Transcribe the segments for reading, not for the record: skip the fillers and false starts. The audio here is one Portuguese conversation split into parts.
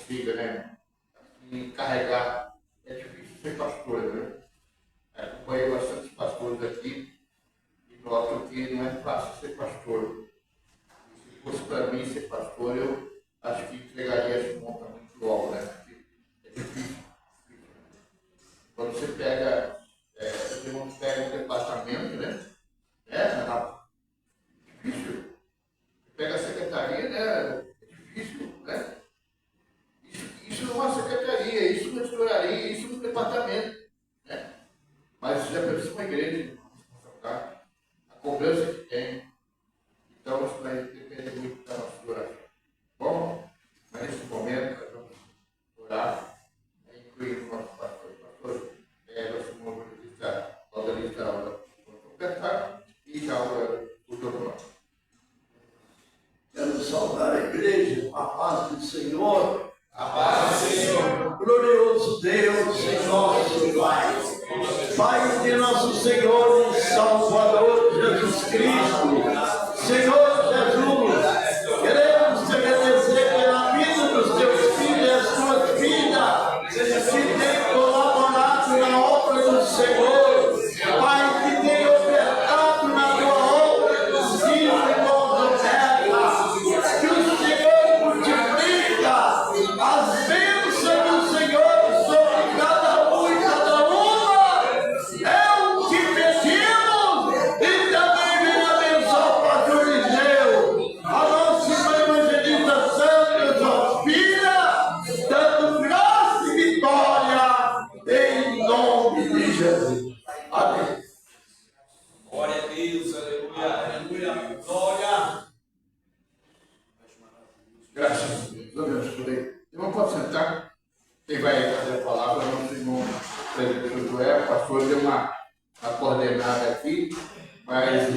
fica, né? Assim, carregar. É difícil ser pastor, né? Acompanhei bastante pastores aqui e noto que não é fácil ser pastor. Se fosse para mim ser pastor, eu acho que entregaria essa conta muito logo, né? Porque é difícil. Quando você pega, você não pega um departamento, né? É difícil. Você pega a secretaria, né? É difícil, né? Isso é uma secretaria, isso é uma tesouraria, isso é um departamento, né? Mas já pensa uma igreja, tá? A cobrança que tem. Então, isso vai depender muito da nossa oração. Bom, mas nesse momento, nós vamos orar, incluir o nosso pastor. Pastor, nós vamos organizar a hora completar e já o doutor. Quero saudar a igreja, a paz do Senhor. A paz do Senhor. Glorioso Deus em nosso Pai. Pai de nosso Senhor e Salvador Jesus Cristo. Senhor Jesus, queremos te agradecer pela vida dos teus filhos e as tuas vidas que têm colaborado na obra do Senhor. Pai, que tem operado na tua obra dos filhos e da terra. Que o Senhor multiplica as bênçãos do Senhor sobre cada um e cada uma. É o que pedimos e também vem abençoar o pastor Eliseu, a nossa irmã evangelista Sandra, sua filha, dando graça e vitória em nome de Jesus. Amém. Glória a Deus, aleluia, aleluia, glória. Graças a Deus. Deus abençoe. Irmão, pode sentar. Quem vai fazer a palavra é o nosso irmão presbítero Joel. O pastor deu uma coordenada aqui, mas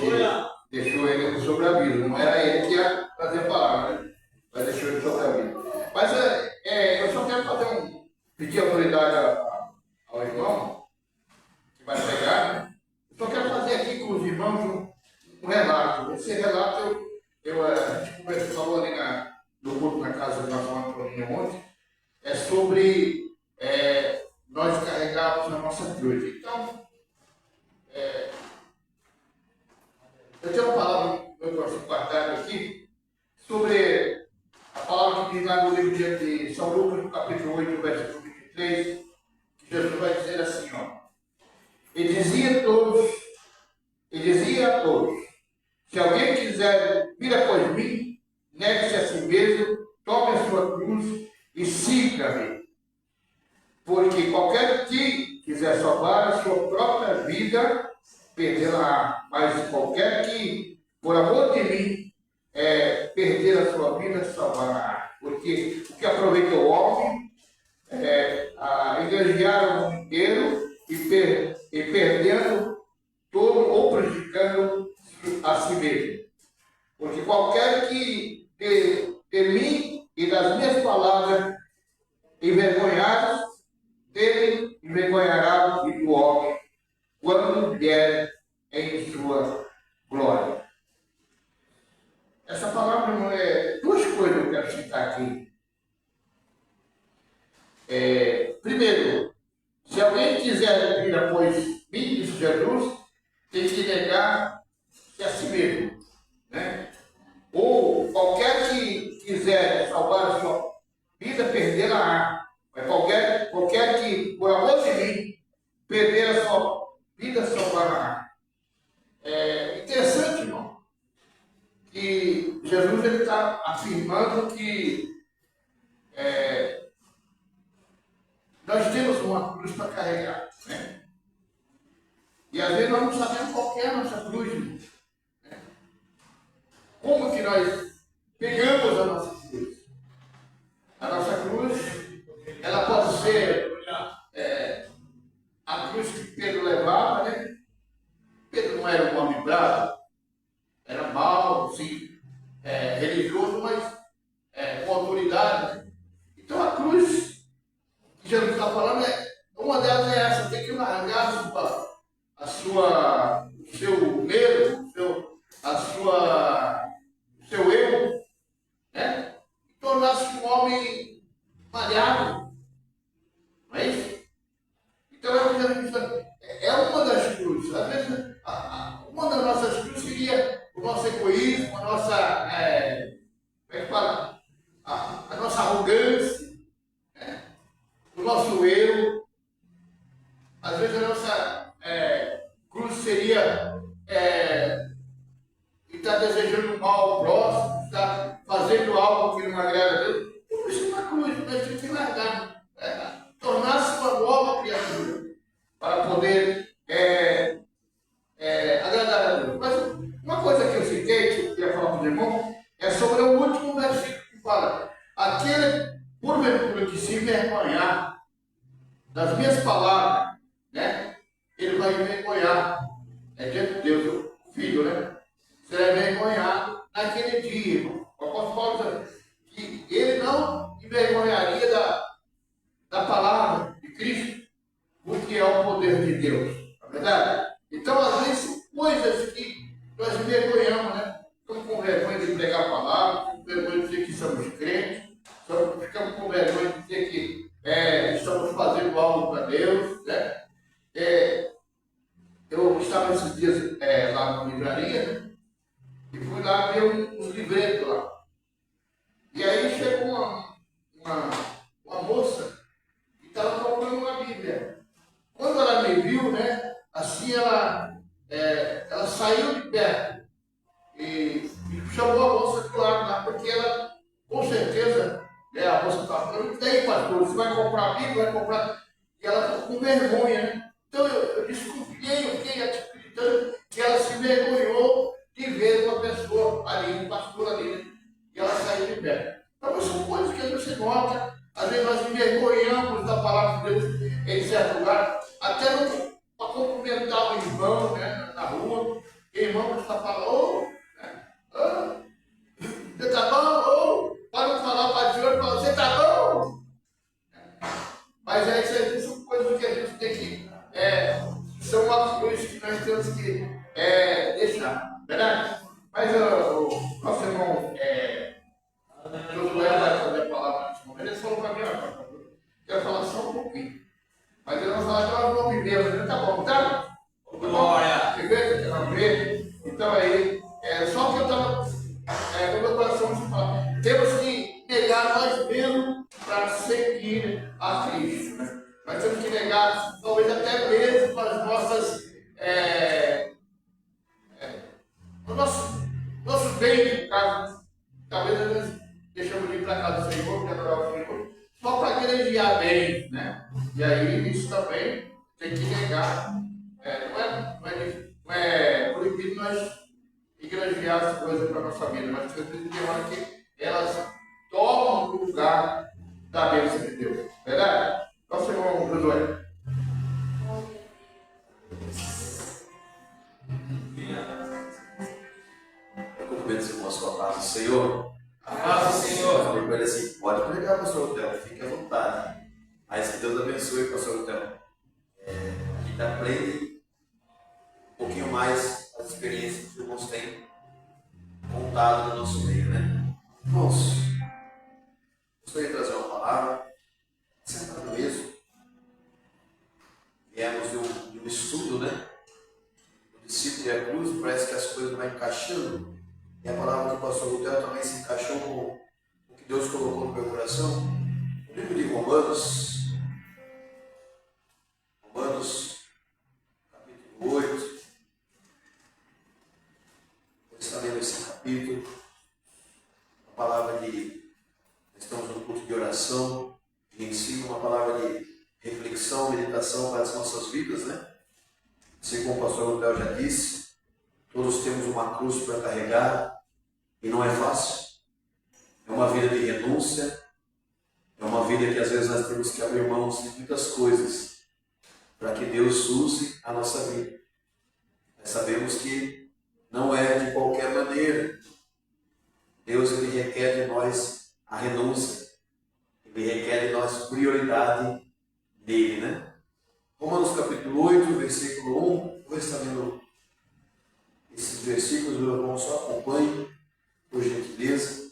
deixou ele sobre a vida. Não era ele que ia fazer a palavra, né? Mas deixou ele sobre a vida. Mas eu só quero pedir autoridade ao irmão que vai pregar, né? Eu só quero fazer aqui com os irmãos um relato. Esse relato a gente falou ali no culto na casa do nosso Antônio ontem, é sobre nós carregarmos a nossa cruz. Então, eu tenho uma palavra que eu gosto de guardar aqui, sobre a palavra que diz lá no livro de São Lucas, no capítulo 8, versículo 23, que Jesus vai dizer assim, ó. Ele dizia a todos, se alguém quiser vir após mim, negue-se a si mesmo, tome a sua cruz e siga-me. Porque qualquer que quiser salvar a sua própria vida, perdê-la. Mas qualquer que, por amor de mim, perder a sua vida, salvará. Porque o que aproveita o homem enganar o mundo inteiro e perdendo todo ou prejudicando a si mesmo. Porque qualquer que de mim e das minhas palavras envergonhar, dele envergonhará o filho do homem, quando vier em sua glória. Essa palavra não é... Duas coisas eu quero citar aqui. Primeiro, se alguém quiser vir após mim, disse Jesus, tem que negar-se a si mesmo, né? Ou qualquer que quiser salvar a sua vida, perdê-la. Mas qualquer que, por amor de mim, perder a sua vida, salvará. É interessante, irmão, que Jesus está afirmando que nós temos uma cruz para carregar, né? E às vezes nós não sabemos qual é a nossa cruz, irmão. Como que nós pegamos a nossa cruz? A nossa cruz, ela pode ser a cruz que Pedro levava, né? Pedro não era um homem bravo, era mau, sim, religioso, mas com autoridade, né? Então a cruz que Jesus está falando, uma delas é essa, tem que largar o seu medo, o seu eu, né? E tornar-se um homem o nosso egoísmo, a nossa, como é que fala? A nossa arrogância, né? O nosso eu. Às vezes a nossa cruz seria estar desejando mal ao próximo, estar fazendo algo que não agrada a Deus. Por isso uma cruz, nós temos que largar, tornar-se uma nova criatura para poder agradar a Deus. Mas uma coisa que eu citei, que eu queria falar para os irmãos, é sobre o último versículo que fala: aquele, porventura, que se envergonhar das minhas palavras, né? Ele vai envergonhar, diante de Deus, o Filho, né? Será envergonhado naquele dia, irmão. O apóstolo Paulo diz que ele não envergonharia da palavra de Cristo, porque é o poder de Deus, não é verdade? Então, às vezes, são coisas que nós envergonhamos, né? Ficamos com vergonha de pregar a palavra, ficamos com vergonha de dizer que somos crentes, ficamos com vergonha de dizer que estamos fazendo algo para Deus, né? Eu estava esses dias lá na livraria, né? E fui lá ver uns livretos lá. E aí chegou uma moça que estava procurando uma Bíblia. Quando ela me viu, né? Assim ela saiu de perto e chamou a moça do lado lá, porque ela, com certeza, a moça estava falando: e daí, pastor, você vai comprar a Bíblia, vai comprar. E ela ficou com vergonha, né? Então eu desconfiei, eu fiquei acreditando que ela se vergonhou de ver uma pessoa ali, um pastor ali, né? E ela saiu de perto. Então são coisas que a gente nota, às vezes nós envergonhamos da palavra de Deus em certo lugar, até para cumprimentar o irmão, né, na rua, e o irmão está falando: você está bom? Para não falar para o senhor, fala: você está bom? Mas isso são coisas que a gente tem que, são uma cruz que nós temos que deixar, verdade? Mas o nosso irmão Josué vai fazer a palavra nesse momento. Ele falou para mim: quero falar só um pouquinho. Mas eu não falar que nós vamos viver, tá bom, tá? Glória! Então aí, só que eu estava no meu coração de falar: temos que negar nós mesmos para seguir a Cristo, né? Nós temos que negar, talvez até mesmo as nossas, nossos bens, no caso. Talvez nós deixamos de ir para casa do Senhor, para adorar o Senhor, só para granjear bens, né? E aí isso também tem que negar. Não é proibido nós granjear as coisas para a nossa vida, mas tem que hora que elas tomam o lugar da bênção de Deus. Verdade? Nosso irmão Josué. Eu cumprimento os irmãos com a paz do Senhor. A paz do Senhor. Eu falei para ele assim: pode pregar, pastor Otelo, fique à vontade. Mas que Deus abençoe, pastor Otelo. A gente aprende um pouquinho mais as experiências que os irmãos têm contado no nosso meio, né? Irmãos, gostaria de trazer uma palavra, sentado mesmo. Viemos de um estudo, né? O discípulo e a cruz, parece que as coisas vão encaixando. E a palavra do pastor Otelo também se encaixou com o que Deus colocou no meu coração. O livro de Romanos, capítulo 8. Vou estar lendo esse capítulo. Uma palavra de... Estamos no culto de oração, de ensino, uma palavra de reflexão, meditação para as nossas vidas, né? Assim como o pastor Otelo já disse, todos temos uma cruz para carregar e não é fácil. É uma vida de renúncia, é uma vida que às vezes nós temos que abrir mãos de muitas coisas para que Deus use a nossa vida. Nós sabemos que não é de qualquer maneira. Deus ele requer de nós a renúncia, ele requer de nós prioridade nele, né? Romanos capítulo 8, versículo 1, vou estar lendo esses versículos, meu irmão, só acompanhe, por gentileza.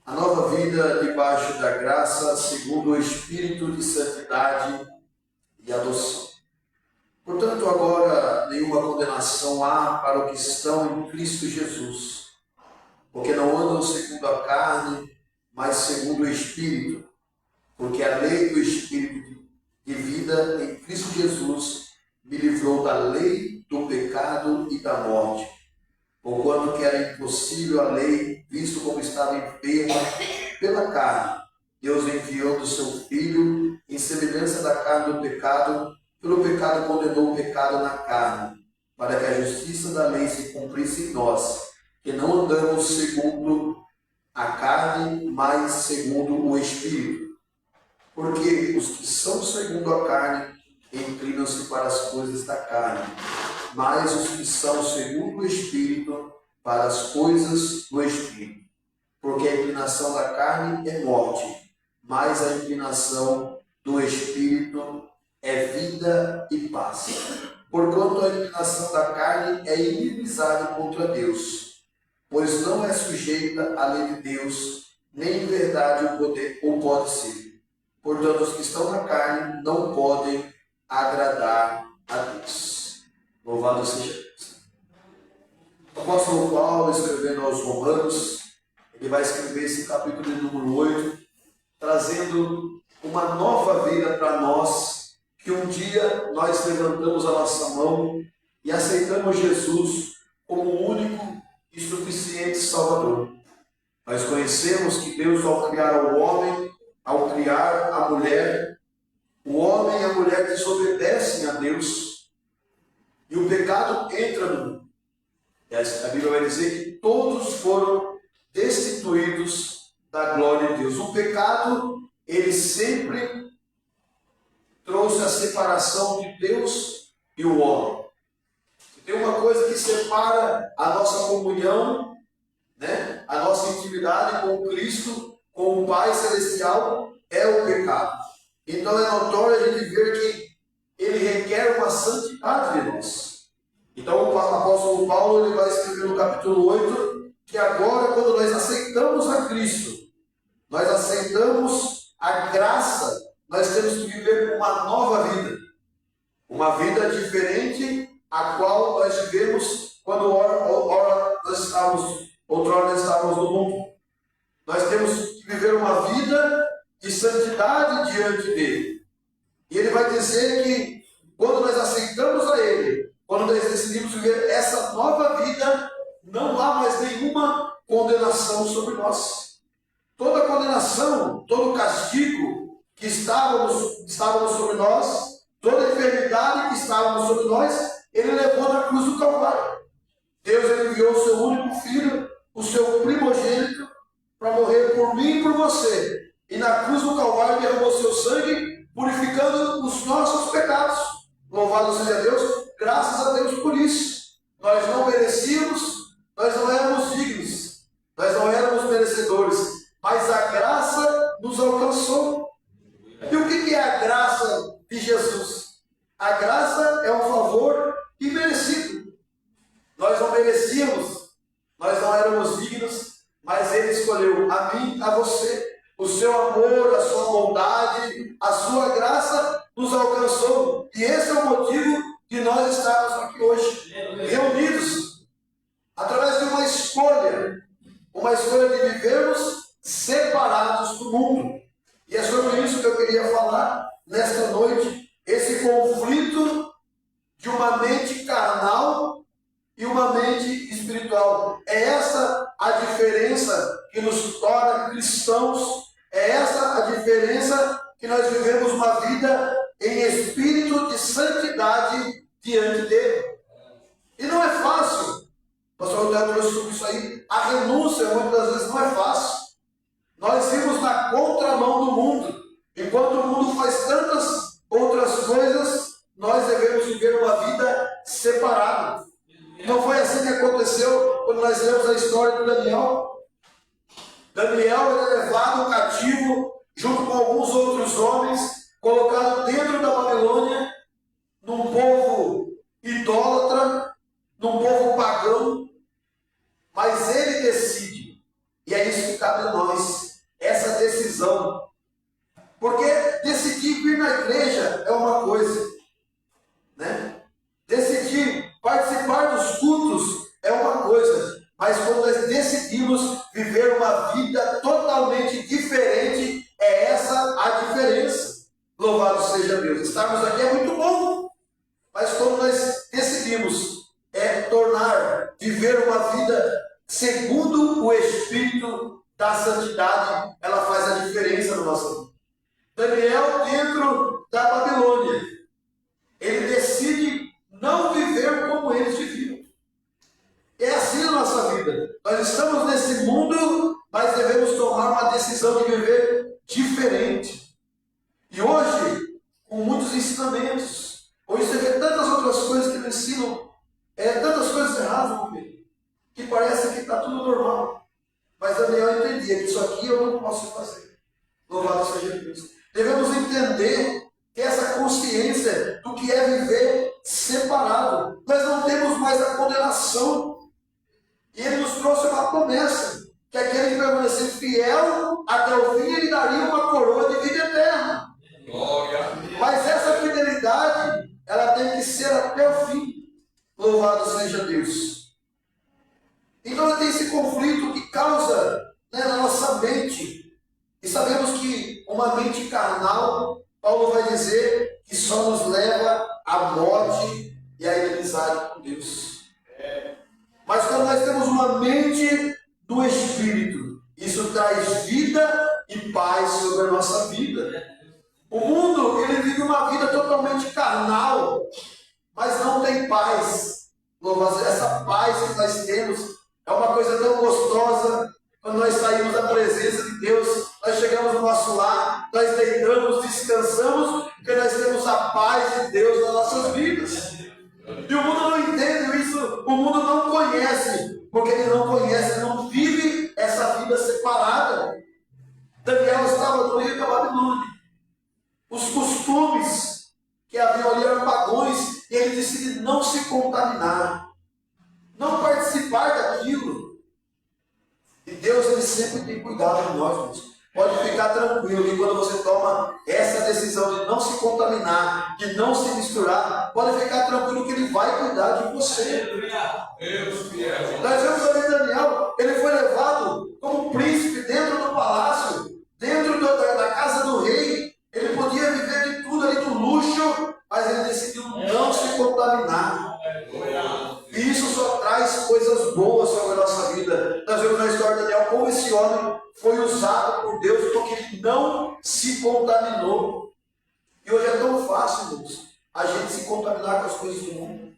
A nova vida debaixo da graça, segundo o Espírito de santidade e adoção. Portanto, agora nenhuma condenação há para os que estão em Cristo Jesus, porque não andam segundo a carne, mas segundo o Espírito, porque a lei do Espírito de vida em Cristo Jesus me livrou da lei do pecado e da morte, porquanto que era impossível a lei, visto como estava enferma pela carne, Deus enviando o seu Filho em semelhança da carne do pecado, pelo pecado condenou o pecado na carne, para que a justiça da lei se cumprisse em nós, que não andamos segundo a carne, mas segundo o Espírito. Porque os que são segundo a carne inclinam-se para as coisas da carne, mas os que são segundo o Espírito para as coisas do Espírito. Porque a inclinação da carne é morte, mas a inclinação do Espírito é vida e paz. Porquanto a inclinação da carne é inimizade contra Deus, pois não é sujeita à lei de Deus, nem em verdade o pode ser. Portanto, os que estão na carne não podem agradar a Deus. Louvado seja Deus. O apóstolo Paulo, escrevendo aos Romanos, ele vai escrever esse capítulo de número 8, trazendo uma nova vida para nós, que um dia nós levantamos a nossa mão e aceitamos Jesus como o único e suficiente Salvador. Nós conhecemos que Deus, ao criar o homem, ao criar a mulher, o homem e a mulher desobedecem a Deus e o pecado entra no mundo. A Bíblia vai dizer que todos foram destituídos da glória de Deus. O pecado, ele sempre trouxe a separação de Deus e o homem. Tem uma coisa que separa a nossa comunhão, né? A nossa intimidade com Cristo, com o Pai Celestial, é o pecado. Então é notório a gente ver que ele requer uma santidade de nós. Então o apóstolo Paulo ele vai escrever no capítulo 8 que agora, quando nós aceitamos a Cristo, nós aceitamos a graça, nós temos que viver uma nova vida. Uma vida diferente a qual nós vivemos quando outrora nós estávamos no mundo. Nós temos que viver uma vida de santidade diante dele. E ele vai dizer que quando nós aceitamos a ele, quando nós decidimos viver essa nova vida, não há mais nenhuma condenação sobre nós. Toda condenação, todo castigo que estávamos sobre nós, toda enfermidade que estávamos sobre nós, ele levou na cruz do Calvário. Deus ele enviou o seu único filho, o seu primogênito, para morrer por mim e por você. E na cruz do Calvário derramou seu sangue, purificando os nossos pecados. Louvado seja Deus, graças a Deus por isso. Nós não merecíamos, nós não éramos dignos, nós não éramos merecedores, mas a graça nos alcançou. E o que é a graça de Jesus? A graça é um favor imerecido. Nós não merecíamos, nós não éramos dignos, mas ele escolheu a mim, a você. O seu amor, a sua bondade, a sua graça nos alcançou. E esse é o motivo de nós estarmos aqui hoje, reunidos, através de uma escolha de vivermos separados do mundo. E é sobre isso que eu queria falar nesta noite, esse conflito de uma mente carnal e uma mente espiritual. É essa a diferença que nos torna cristãos, é essa a diferença que nós vivemos uma vida em espírito de santidade diante dele. E não é fácil. O pastor Roberto trouxe sobre isso aí. A renúncia muitas das vezes não é fácil. Nós vivemos na contramão do mundo. Enquanto o mundo faz tantas outras coisas, nós devemos viver uma vida separada. Não foi assim que aconteceu quando nós lemos a história de Daniel. Daniel é levado cativo junto com alguns outros homens, colocado dentro da Babilônia, num povo idólatra, num povo pagão. Mas ele decide, e é isso que cabe a nós, essa decisão. Porque decidir vir na igreja é uma coisa, né? Decidir mas quando nós decidimos viver uma vida totalmente diferente, é essa a diferença. Louvado seja Deus. Estarmos aqui é muito bom, mas quando nós decidimos viver uma vida segundo o Espírito da santidade, ela faz a diferença na nossa vida. Daniel, dentro da Babilônia, ele decide não viver como eles viviam. É assim a nossa vida. Nós estamos nesse mundo, mas devemos tomar uma decisão de viver diferente. E hoje, com muitos ensinamentos, hoje você vê tantas outras coisas que nos ensinam, tantas coisas erradas no meio, que parece que está tudo normal. Mas Daniel entendia que isso aqui eu não posso fazer. Louvado seja Deus. Devemos entender que essa consciência do que é viver separado. Nós não temos mais a condenação. E ele nos trouxe uma promessa, que aquele que permanecer fiel até o fim, ele daria uma coroa de vida eterna. Glória. Mas essa fidelidade, ela tem que ser até o fim. Louvado seja Deus. Então tem esse conflito que causa na nossa mente. E sabemos que uma mente carnal, Paulo vai dizer, que só nos leva à morte e à inimizade com Deus. Mas quando nós temos uma mente do Espírito, isso traz vida e paz sobre a nossa vida. O mundo, ele vive uma vida totalmente carnal, mas não tem paz. Essa paz que nós temos é uma coisa tão gostosa. Quando nós saímos da presença de Deus, nós chegamos no nosso lar, nós deitamos, descansamos, porque nós temos a paz de Deus nas nossas vidas. E o mundo não entende isso, o mundo não conhece, porque ele não conhece, ele não vive essa vida separada. Daniel estava no meio da Babilônia. Os costumes que haviam ali eram pagões, e ele decide não se contaminar, não participar daquilo. E Deus, ele sempre tem cuidado de nós, irmãos. Pode ficar tranquilo que quando você toma essa decisão de não se contaminar, de não se misturar, pode ficar tranquilo que ele vai cuidar de você. Nós vemos ali Daniel, ele foi levado como príncipe dentro do palácio, dentro da casa do rei. Ele podia viver de tudo ali do luxo, mas ele decidiu não se contaminar. E isso só traz coisas boas sobre a nossa vida. Nós vemos na história de Daniel como esse homem foi usado por Deus porque ele não se contaminou. E hoje é tão fácil, irmãos, a gente se contaminar com as coisas do mundo.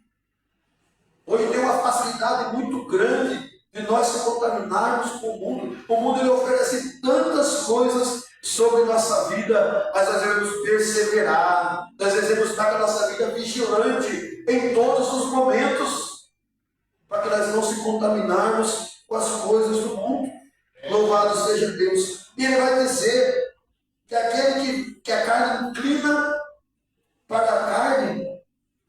Hoje tem uma facilidade muito grande de nós se contaminarmos com o mundo. O mundo, ele oferece tantas coisas sobre nossa vida, mas nós devemos perseverar, nós devemos estar com a nossa vida vigilante em todos os momentos, para que nós não se contaminarmos com as coisas do mundo. Louvado seja Deus. E ele vai dizer que aquele que a carne inclina para a carne,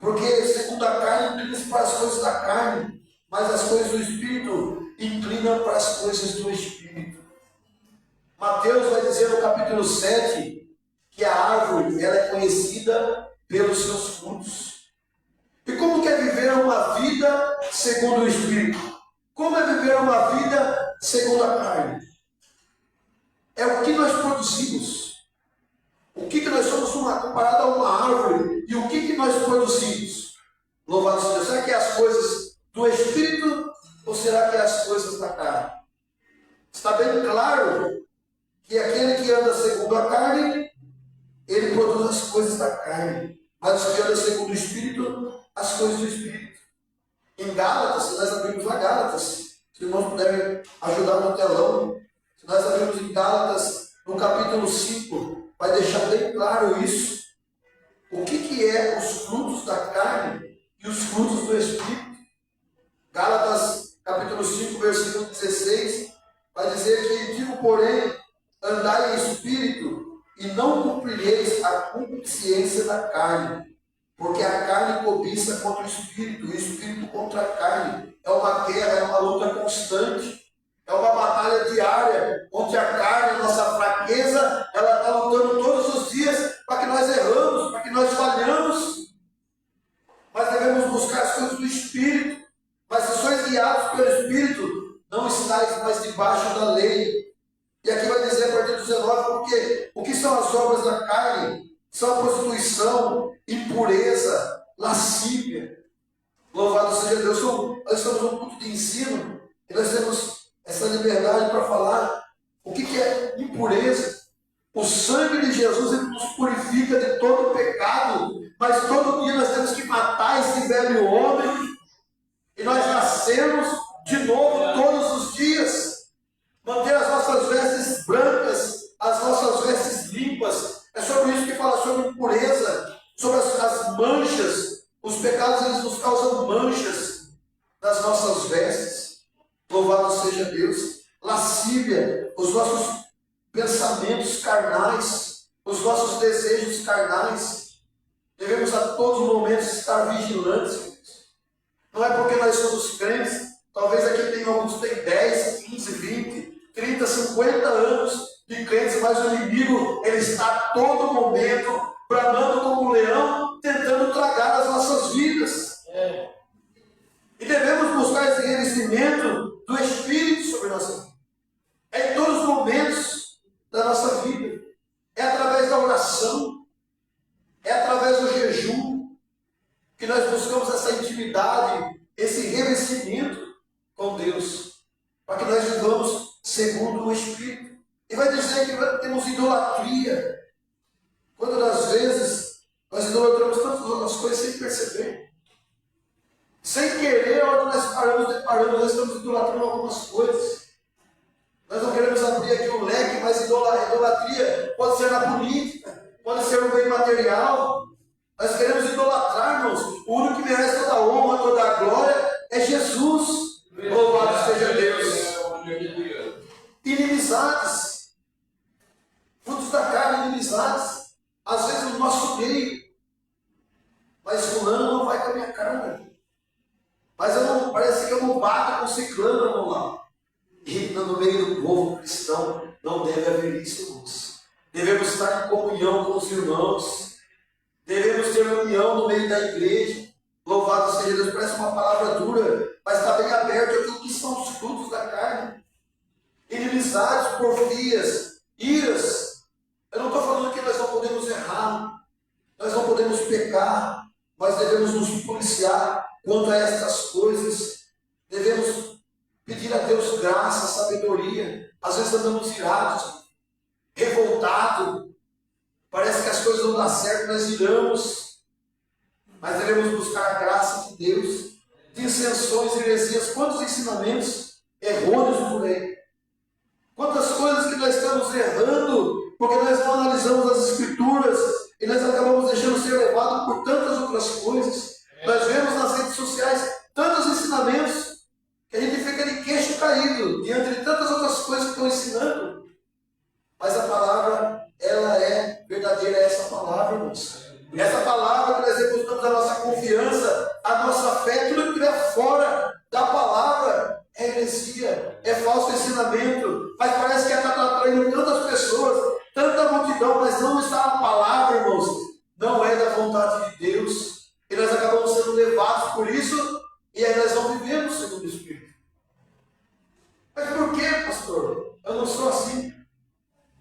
porque segundo a carne inclina-se para as coisas da carne, mas as coisas do Espírito inclinam para as coisas do Espírito. Mateus vai dizer no capítulo 7 que a árvore ela é conhecida pelos seus frutos. E como que é viver uma vida segundo o Espírito? Como é viver uma vida segundo a carne? É o que nós produzimos. O que nós somos comparado a uma árvore. E o que nós produzimos? Louvado seja Deus. Será que é as coisas do Espírito ou será que é as coisas da carne? Está bem claro que aquele que anda segundo a carne, ele produz as coisas da carne. Mas o que anda segundo o Espírito, as coisas do Espírito. Em Gálatas, se nós abrimos lá Gálatas, se os irmãos puderem ajudar no telão, se nós abrimos em Gálatas, no capítulo 5, vai deixar bem claro isso. O que é os frutos da carne e os frutos do Espírito. Gálatas, capítulo 5, versículo 16, vai dizer que, digo, porém, andai em espírito e não cumprireis a concupiscência da carne, porque a carne cobiça contra o espírito, e o espírito contra a carne. É uma guerra, é uma luta constante, é uma batalha diária, onde a carne, a nossa fraqueza, ela está lutando todos os dias para que nós erramos, para que nós falhamos. Mas devemos buscar as coisas do Espírito. Mas se sois guiados pelo Espírito, mas debaixo da lei. E aqui vai dizer a partir do 19, porque o que são as obras da carne? São a prostituição, impureza, lascívia. Louvado seja Deus. Nós estamos num culto de ensino e nós temos essa liberdade para falar o que é impureza. O sangue de Jesus ele nos purifica de todo pecado, mas todo dia nós temos que matar esse velho homem e nós nascemos de novo todos os dias. Manter as nossas vestes brancas, as nossas vestes limpas. É sobre isso que fala sobre impureza, sobre as manchas. Os pecados eles nos causam manchas nas nossas vestes. Louvado seja Deus. Lascívia, os nossos pensamentos carnais, os nossos desejos carnais. Devemos a todos os momentos estar vigilantes. Não é porque nós somos crentes, talvez aqui tem alguns que têm 10, 15, 20, 30, 50 anos de crentes, mas o inimigo ele está a todo momento bramando como um leão, tentando tragar as nossas vidas. E devemos buscar esse revestimento do Espírito sobre a nossa vida. É em todos os momentos da nossa vida. É através da oração, é através do jejum, que nós buscamos essa intimidade, esse revestimento com Deus, para que nós vivamos segundo o Espírito. E vai dizer que temos idolatria. Quando às vezes nós idolatramos tantas outras coisas sem perceber. Sem querer, a hora que nós deparamos, nós estamos idolatrando algumas coisas. Nós não queremos abrir aqui o leque, mas idolatria pode ser na política, pode ser no bem material. Nós queremos idolatrar, irmãos. O único que merece toda a honra, toda a glória é Jesus. Louvado seja Deus. Inimizades. Frutos da carne, inimizades. Às vezes no nosso meio. Mas fulano não vai com a minha carne. Mas parece que eu não bato com ciclano, irmão lá. E no meio do povo cristão não deve haver isso, irmãos. Devemos estar em comunhão com os irmãos. Devemos ter união no meio da igreja. Louvado seja Deus. Parece uma palavra dura, mas está bem aberto aqui o que são os frutos da carne. Inimizades, porfias, iras. Eu não estou falando que nós não podemos errar, nós não podemos pecar, mas devemos nos policiar quanto a estas coisas. Devemos pedir a Deus graça, sabedoria. Às vezes andamos irados, revoltados. Parece que as coisas não dão certo, nós iramos. Mas devemos buscar a graça de Deus. Dissensões, heresias, quantos ensinamentos errôneos por aí. Quantas coisas que nós estamos errando, porque nós não analisamos as Escrituras e nós acabamos deixando ser levados por tantas outras coisas. Nós vemos nas redes sociais tantos ensinamentos que a gente fica de queixo caído diante de tantas outras coisas que estão ensinando. Mas a palavra, ela é verdadeira, é essa palavra, irmãos. Essa palavra que nós depositamos a nossa confiança, a nossa fé, tudo que estiver fora da palavra é heresia, é falso ensinamento. Mas parece que está atraindo tantas pessoas, tanta multidão, mas não está na palavra, irmãos. Não é da vontade de Deus. E nós acabamos sendo levados por isso, e aí nós não vivemos segundo o Espírito. Mas por que, pastor? Eu não sou assim.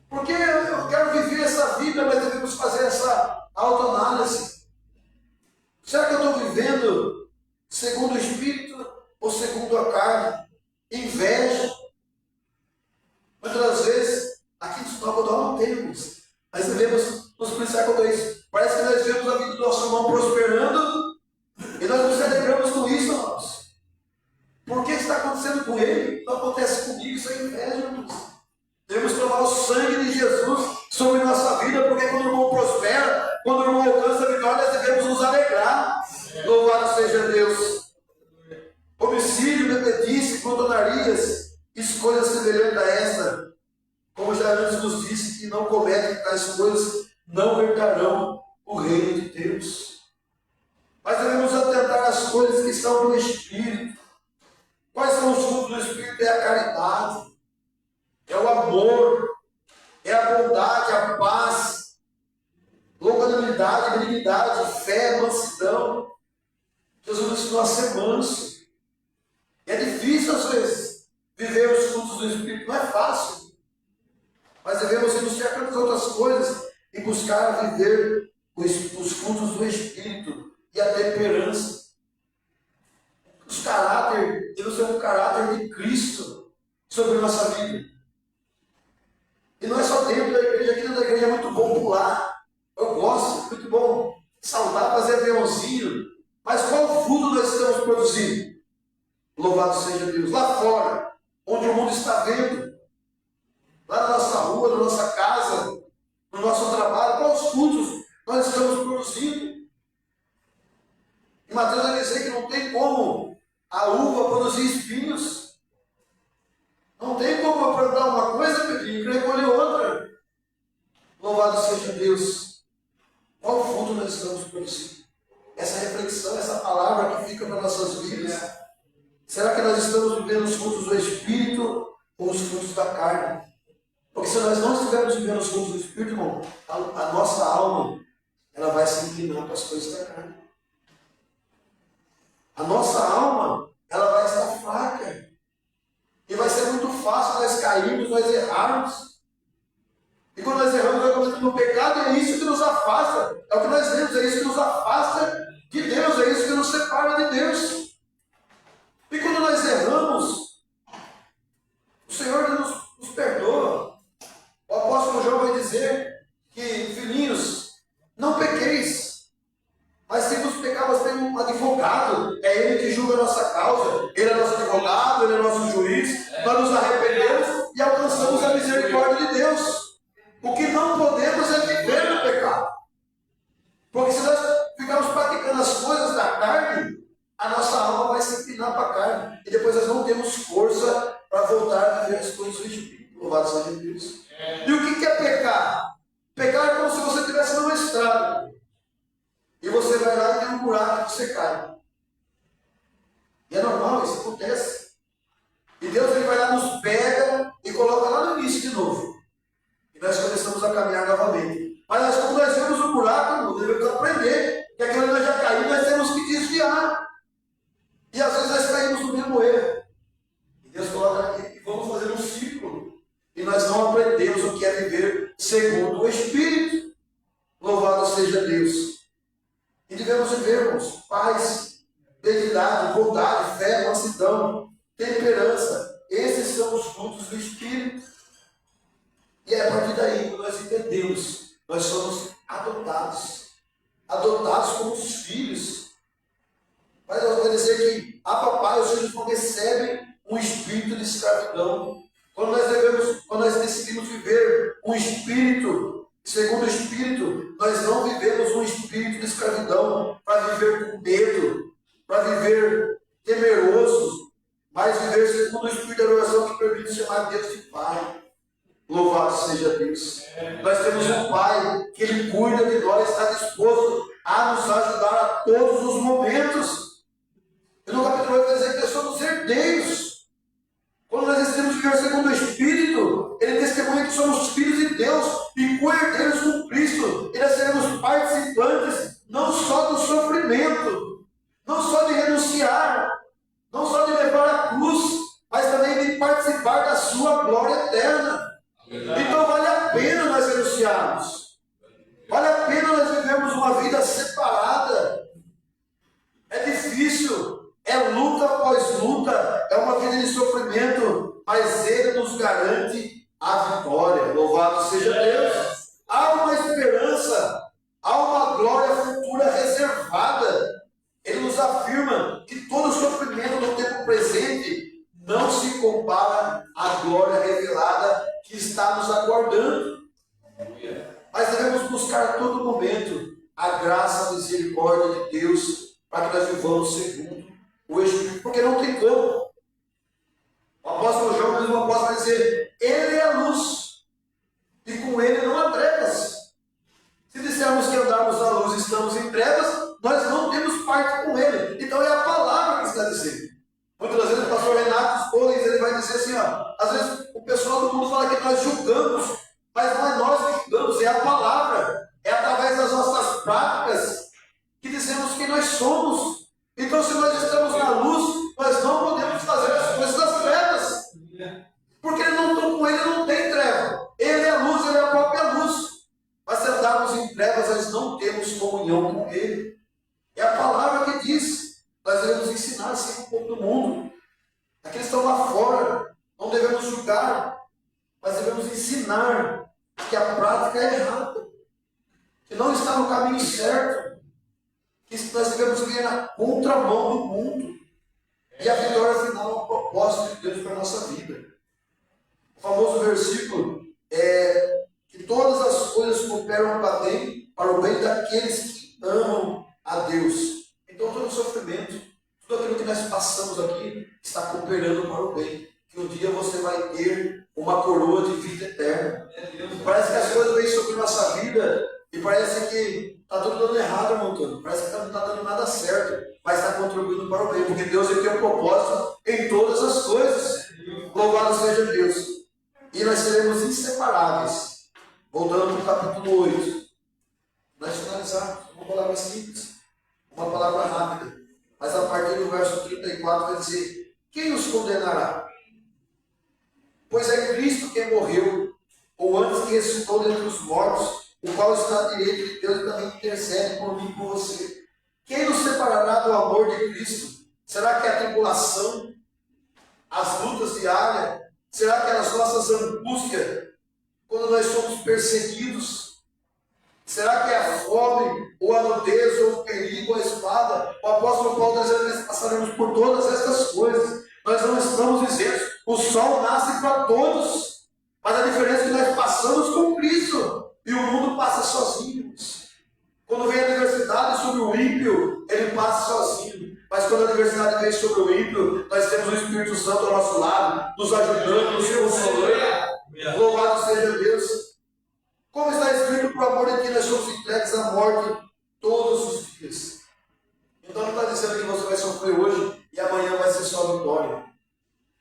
Porque eu quero viver essa vida, mas devemos fazer essa autoanálise. Será que eu estou vivendo segundo o Espírito ou segundo a carne? Inveja. Muitas vezes, aqui no Sinal não temos, mas devemos nos policiar contra isso. Parece que nós vemos a vida do nosso irmão prosperando e nós nos alegramos com isso, irmãos. Por que está acontecendo com ele? Não acontece comigo, isso é inveja, irmãos. Devemos tomar o sangue de Jesus sobre nossa vida, porque quando o irmão prospera, quando o irmão alcança a vitória, nós devemos nos alegrar. Louvado seja Deus. Homicídio, bebedice, glutonarias, escolhas semelhantes a esta, como já antes nos disse, que não cometem tais coisas, não herdarão o reino de Deus. Mas devemos atentar às coisas que são do Espírito. Quais são os frutos do Espírito? É a caridade, é o amor, é a bondade, a paz, longanimidade, benignidade, fé, mansidão. Jesus ensinou a ser manso. É difícil às vezes viver os frutos do do Espírito não é fácil. Mas devemos renunciar tantas outras coisas e buscar viver os frutos do Espírito e a temperança. Os caráter, devemos ter um caráter de Cristo sobre a nossa vida. E não é só dentro da igreja, aqui dentro da igreja é muito bom pular. Eu gosto, muito bom saltar, fazer aviãozinho. Mas qual fruto nós estamos produzindo? Louvado seja Deus. Lá fora, onde o mundo está vendo, lá na nossa rua, na nossa casa, no nosso trabalho, quais frutos nós estamos produzindo? E Mateus vai dizer que não tem como a uva produzir espinhos. Não tem como eu plantar uma coisa, Pedrinho, e recolher outra. Louvado seja Deus. Qual fruto nós estamos produzindo? Essa reflexão, essa palavra que fica para nossas vidas. Será que nós estamos vivendo os frutos do Espírito ou os frutos da carne? Porque se nós não estivermos vivendo os frutos do Espírito, irmão, a nossa alma ela vai se inclinar para as coisas da carne. A nossa alma ela vai estar fraca. E vai ser muito fácil nós cairmos, nós errarmos. E quando nós erramos, nós cometemos no pecado, é isso que nos afasta. É o que nós vemos, é isso que nos afasta de Deus, é isso que nos separa de Deus. E quando nós erramos, o Senhor nos perdoa. O apóstolo João vai dizer que, filhinhos, não pequeis. Mas se nos pecarmos, tem um advogado, é ele que julga a nossa causa. Ele é nosso advogado, ele é nosso juiz. Nós nos arrependemos e alcançamos a misericórdia de Deus. O que não podemos é viver no pecado. Porque se nós ficarmos praticando as coisas da carne, a nossa alma vai se inclinar para a carne. E depois nós não temos força para voltar a viver as coisas do Espírito. Louvado seja Deus. E o que é pecar? Pecar é como se você estivesse numa estrada. E você vai lá e tem um buraco que você cai. E é normal, isso acontece. E Deus ele vai lá, nos pega e coloca lá no início de novo. E nós começamos a caminhar novamente. Mas quando nós vemos o buraco, nós devemos aprender que aquilo nós já caímos, nós temos que desviar. E às vezes nós caímos no mesmo erro. E Deus coloca aqui e vamos fazer um ciclo. E nós não aprendemos o que é viver segundo o Espírito. Louvado seja Deus. E devemos vivermos paz, benignidade, bondade, fé, mansidão, temperança. Esses são os frutos do Espírito. E é a partir daí que nós entendemos, nós somos adotados. Adotados como os filhos. Mas nós vamos dizer que a papai, os filhos não recebem um espírito de escravidão. Quando nós decidimos viver um espírito, segundo o Espírito, nós não vivemos um espírito de escravidão para viver com medo, para viver temeroso, mas viver segundo o Espírito da oração que permite chamar Deus de Pai. Louvado seja Deus. Nós temos um Pai que Ele cuida de nós, está disposto a nos ajudar a todos os momentos. E no capítulo 8 vai dizer que nós somos herdeiros. Quando nós decidimos viver segundo o Espírito, Ele testemunha que somos filhos de Deus e co-herdeiros com Cristo. E nós seremos participantes não só do sofrimento, não só de renunciar, não só de levar a cruz, mas também de participar da sua glória eterna. Então vale a pena nós renunciarmos. Vale a pena nós vivermos uma vida separada. É difícil, é luta após luta, é uma vida de sofrimento, mas Ele nos garante a vitória. Louvado seja Deus. Há uma esperança, há uma glória futura reservada. Ele nos afirma que todo sofrimento no tempo presente não se compara à glória revelada que está nos aguardando. Mas devemos buscar a todo momento a graça, a misericórdia de Deus para que nós vivamos segundo o Espírito, porque não tem como. O apóstolo João, mesmo o apóstolo, vai dizer: Ele é a luz e com Ele não há trevas. Se dissermos que andamos na luz e estamos em trevas, nós não temos parte com Ele. Então é a palavra que está dizendo. Muitas vezes o pastor Renato Spollins, ele vai dizer assim, às vezes o pessoal do mundo fala que nós julgamos, mas não é nós que julgamos, é a palavra. É através das nossas práticas que dizemos quem nós somos. Então se nós estamos na luz, nós não podemos fazer as coisas das trevas. Porque com ele não tem treva. Ele é a luz, ele é a própria luz. Mas se andarmos em trevas, nós não temos comunhão com ele. É a palavra que diz. Nós devemos ensinar assim um pouco do mundo. Aqueles que estão lá fora, não devemos julgar, mas devemos ensinar que a prática é errada, que não está no caminho certo, que nós devemos ir na contramão do mundo. E a vitória final é o propósito de Deus para a nossa vida. O famoso versículo é que todas as coisas cooperam para o bem daqueles que amam a Deus. Então todo o sofrimento, tudo aquilo que nós passamos aqui está cooperando para o bem. Que um dia você vai ter uma coroa de vida eterna. Parece que as coisas vêm sobre a nossa vida e parece que está tudo dando errado, irmão Antônio. Parece que não está dando nada certo, mas está contribuindo para o bem, porque Deus tem um propósito em todas as coisas. Louvado seja Deus. E nós seremos inseparáveis. Voltando para o capítulo 8. Nós finalizarmos uma palavra simples, uma palavra rápida. Mas a partir do verso 34 vai dizer: quem os condenará? Pois é Cristo quem morreu, ou antes que ressuscitou dentre os mortos, o qual está à direita de Deus e também intercede por mim e por você. Quem nos separará do amor de Cristo? Será que é a tribulação? As lutas diárias? Será que é as nossas angústias? Quando nós somos perseguidos? Será que é a fome, ou a nudez, ou o perigo, ou a espada? O apóstolo Paulo está dizendo que nós passaremos por todas essas coisas. Nós não estamos dizendo, o sol nasce para todos. Mas a diferença é que nós passamos com Cristo. E o mundo passa sozinho. Quando vem a adversidade sobre o ímpio, ele passa sozinho. Mas quando a adversidade vem sobre o ímpio, nós temos o Espírito Santo ao nosso lado, nos ajudando, nos consolando. Louvado seja Deus. Como está escrito, por amor de que nós somos entregues à morte todos os dias. Então não está dizendo que você vai sofrer hoje e amanhã vai ser só vitória.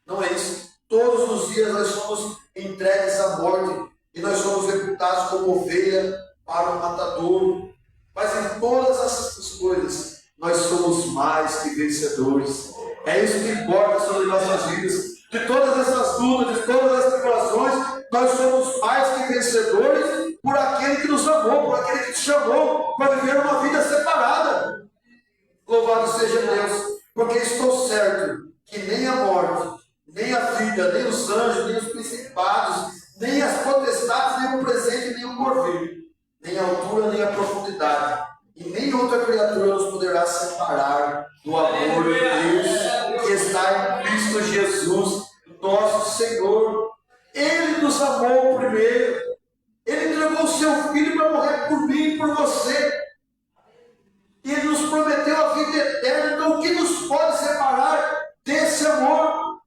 Não é isso. Todos os dias nós somos entregues à morte e nós somos reputados como ovelha para o matadouro. Mas em todas essas coisas nós somos mais que vencedores. É isso que importa sobre nossas vidas. De todas essas lutas, de todas as tribulações, nós somos mais que vencedores por aquele que nos amou, por aquele que nos chamou para viver uma vida separada. Louvado seja Deus, porque estou certo que nem a morte, nem a vida, nem os anjos, nem os principados, nem as potestades, nem o presente, nem o porvir, nem a altura, nem a profundidade, e nem outra criatura nos poderá separar do amor de Deus que está em Cristo Jesus, nosso Senhor. Ele nos amou primeiro. Ele entregou o seu Filho para morrer por mim e por você. E Ele nos prometeu a vida eterna. Então o que nos pode separar desse amor?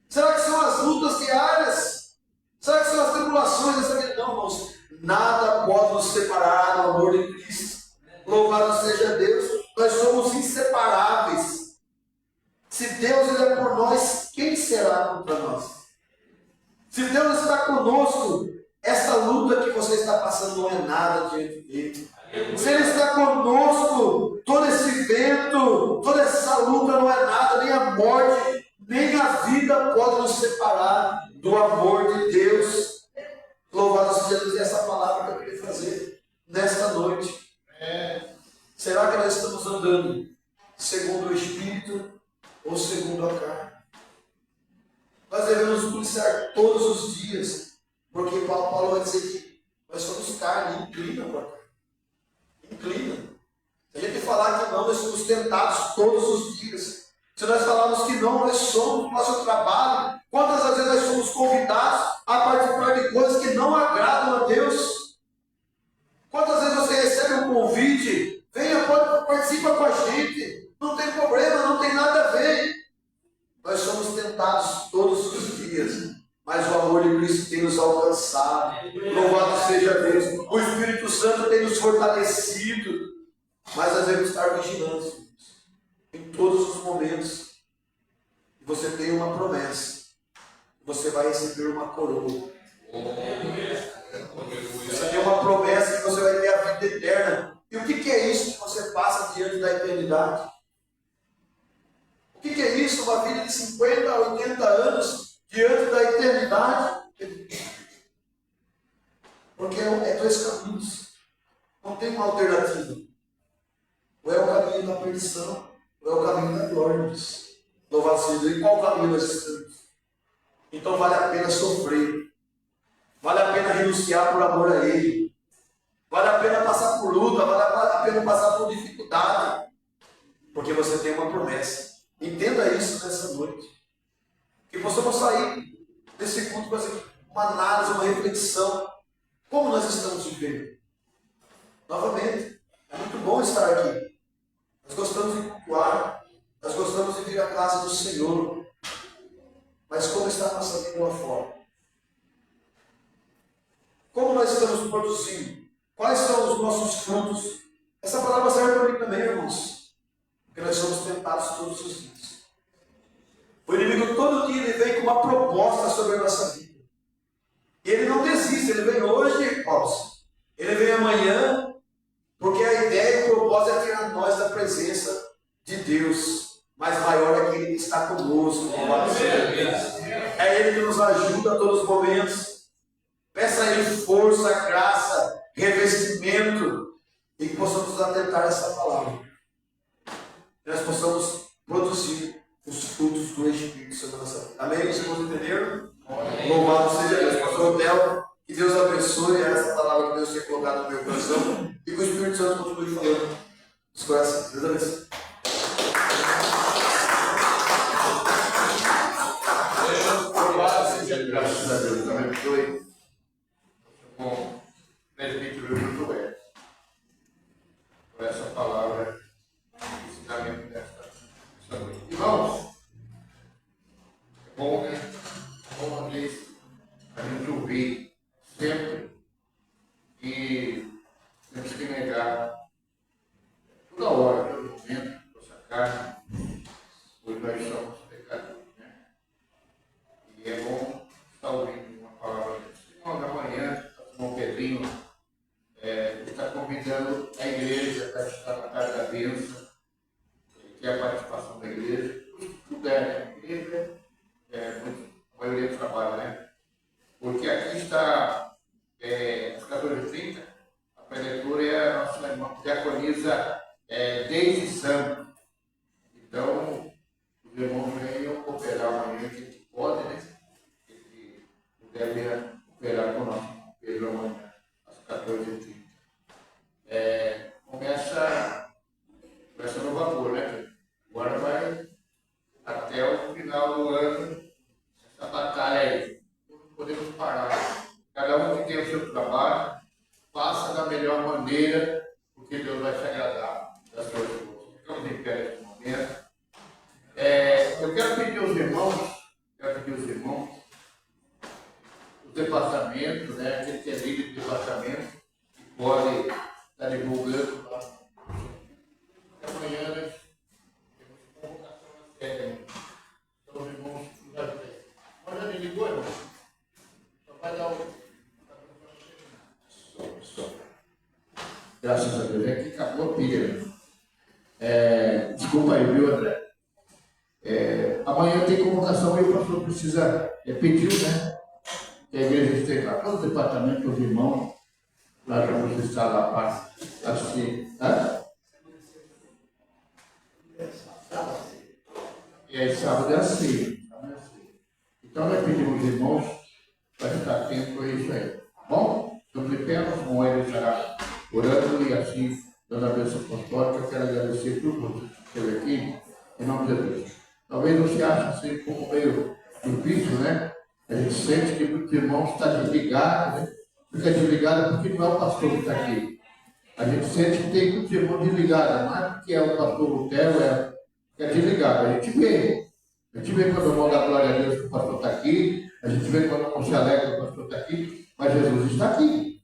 Será que são as lutas diárias? Será que são as tribulações dessa vida? Não, irmãos. Nada pode nos separar do amor de Cristo. Louvado seja Deus. Nós somos inseparáveis. Se Deus é por nós, quem será contra nós? Se Deus está conosco, essa luta que você está passando não é nada diante dele. Se Ele está conosco, todo esse vento, toda essa luta não é nada, nem a morte, nem a vida pode nos separar do amor de Deus. Louvado seja Deus. E essa palavra que eu queria fazer nesta noite. Será que nós estamos andando segundo o Espírito ou segundo a carne? Nós devemos policiar todos os dias, porque Paulo vai dizer que nós somos carne, inclina para a carne. Inclina. Se a gente falar que não, nós somos tentados todos os dias. Se nós falarmos que não, nós somos no nosso trabalho. Quantas vezes nós somos convidados a participar de coisas que não agradam a Deus? Quantas vezes você recebe um convite? Venha, participa com a gente. Não tem problema, não tem nada a ver. Nós somos tentados todos os dias, mas o amor de Cristo tem nos alcançado. Louvado seja Deus. O Espírito Santo tem nos fortalecido, mas nós devemos estar vigilantes em todos os momentos. E você tem uma promessa: você vai receber uma coroa. Você tem uma promessa que você vai ter a vida eterna. E o que é isso que você passa diante da eternidade? O que é isso? Uma vida de 50 a 80 anos diante da eternidade. Então vale a pena sofrer. Vale a pena renunciar por amor a Ele. Vale a pena passar por luta, vale a pena passar por dificuldade. Porque você tem uma promessa. Entenda isso nessa noite. Que possamos sair desse culto com uma análise, uma reflexão. Como nós estamos vivendo? Novamente, é muito bom estar aqui. Nós gostamos de cultuar. Nós gostamos de vir à casa do Senhor. Mas como está a nossa vida lá fora? Como nós estamos produzindo? Quais são os nossos frutos? Essa palavra serve para mim também, irmãos. Porque nós somos tentados todos os dias. O inimigo todo dia ele vem com uma proposta sobre a nossa vida. E ele não desiste, ele vem hoje, ele vem amanhã, porque a ideia e o propósito é tirar nós da presença de Deus. Mas maior é aquele que está conosco. É Ele que nos ajuda a todos os momentos. Peça a Ele força, graça, revestimento, e que possamos atentar essa palavra. Que nós possamos produzir os frutos do Espírito sobre a nossa vida. Amém? Vocês entenderam? Louvado seja Deus. Pastor Hotel, que Deus abençoe essa palavra que Deus tem colocado no meu coração e que o Espírito Santo continue falando nos corações. Deus abençoe. Louvado seja graças a Deus. Abençoe. Com presbítero Josué. Por essa palavra, ensinamento desta noite. Irmãos, é bom, né? É bom a gente ouvir sempre e temos que negar toda hora, todo momento, nossa carne, pois nós somos pecadores, né? E é bom estar ouvindo uma palavra dessa. Irmãos, amanhã, o Pedrinho está convidando a igreja para estar na casa da bênção, que é a participação da igreja. Se puder, né? A igreja, a maioria trabalha, né? Porque aqui está, às 14h30, a preletora é a nossa irmã diaconisa Deise Santos. Então, os irmãos venham cooperar amanhã, que pode, né? Que puder cooperar com o nosso irmão Pedro amanhã, às 14h30. Começa no vapor, né? Agora vai até o final do ano, essa batalha aí. Não podemos parar. Cada um que tem o seu trabalho, faça da melhor maneira, porque Deus vai se agradar das suas coisas. Ficamos em pé nesse momento. Eu quero pedir aos irmãos, o departamento, né? Aquele que é líder do departamento, que pode estar divulgando lá. Amanhã nós temos convocação na sede. Então, os irmãos já têm. Mas já me ligou, irmão? Só vai dar Só. Graças a Deus. É que acabou a pilha. Desculpa aí, viu, André? Amanhã tem convocação e o pastor precisa pedir, né? Que a igreja esteja lá. Todo o departamento, os irmãos, nós vamos estar lá para assistir. Tá? E aí, sábado é assim. Então, nós pedimos, irmãos, para estar atento a isso aí. Tá bom? Estamos em pé, nosso irmão Hélio estará orando e assim, dando a bênção apostólica. Eu quero agradecer por tudo que esteve aqui, em nome de Deus. Talvez você ache assim um pouco meio difícil, né? A gente sente que muitos irmãos estão desligados, né? Fica desligado porque não é o pastor que está aqui. A gente sente que tem muitos irmãos desligados, não é porque é o pastor Lutero, é desligado. A gente vê quando o irmão dá glória a Deus que o pastor está aqui, a gente vê quando o irmão se alegra que o pastor está aqui, mas Jesus está aqui.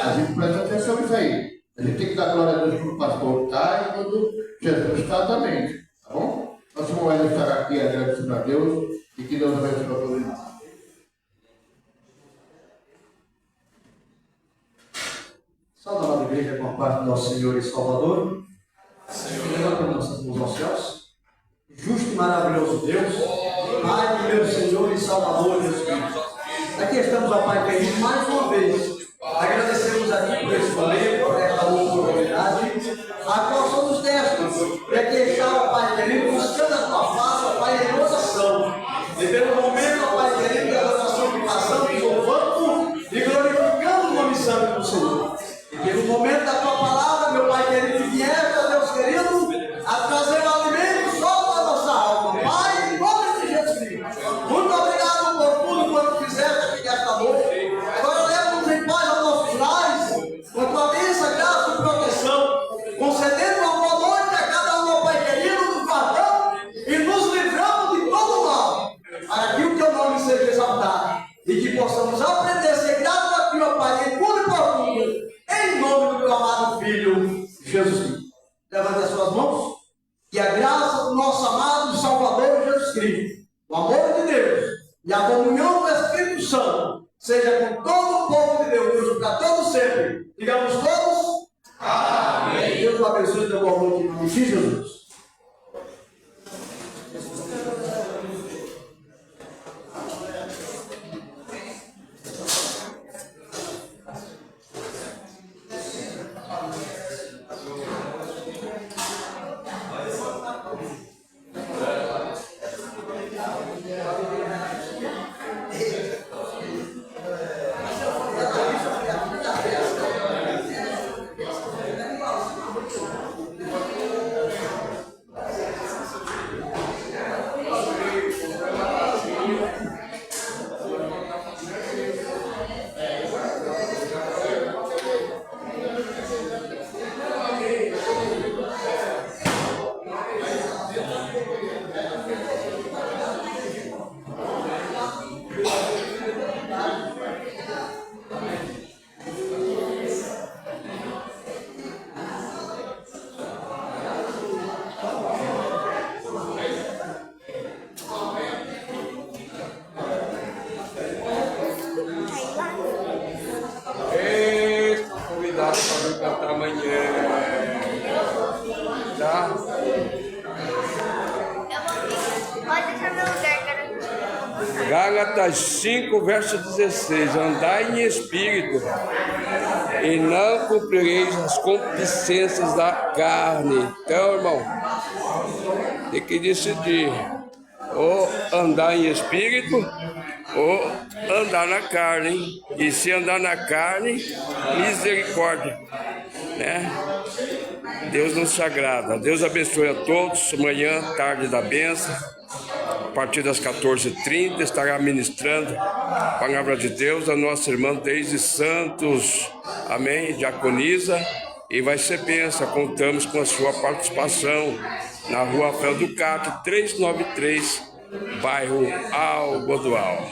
A gente presta atenção nisso aí. A gente tem que dar glória a Deus quando o pastor está e quando Jesus está também. Tá bom? Nosso irmão Hélio estará aqui agradecendo a Deus e que Deus abençoe a todos nós. Salve a nova igreja com a paz do nosso Senhor e Salvador. Levantamos nossas mãos aos céus. Justo e maravilhoso Deus, Pai do meu Senhor e Salvador Jesus Cristo. Aqui estamos, ó Pai querido, mais uma vez. Agradecemos aqui por esse momento, por esta oportunidade, a qual somos destos, para que está, ó Pai querido, buscando a tua face, ó Pai, em oração. E pelo momento, Muito obrigado por tudo quanto fizeste aqui nesta noite. Agora leva-nos em paz aos nossos lares, com a tua bênção, graça e proteção, concedendo uma boa noite a cada um, Pai querido, nos guardando e nos livrando de todo mal, para que o teu nome seja exaltado e que possamos aprender a ser gratos a ti, ó Pai, em tudo e por tudo, em nome do teu amado Filho Jesus Cristo. Levante as suas mãos, que a graça do nosso amado Salvador Jesus Cristo, o amor de Deus e a comunhão do Espírito Santo seja com todo o povo de Deus, para todos sempre. Digamos todos. Amém. Deus o abençoe e dê boa noite em nome de Jesus. Gálatas 5, verso 16. Andai em espírito, e não cumprireis as concupiscências da carne. Então, irmão, tem que decidir: ou andar em espírito, ou andar na carne, hein? E se andar na carne, misericórdia, né? Deus não se agrada. Deus abençoe a todos. Amanhã, tarde da bênção, a partir das 14h30, estará ministrando a palavra de Deus a nossa irmã Deise Santos, amém, diaconisa, e vai ser bênção. Contamos com a sua participação na rua Rafael Ducato, 393, bairro Algodoal.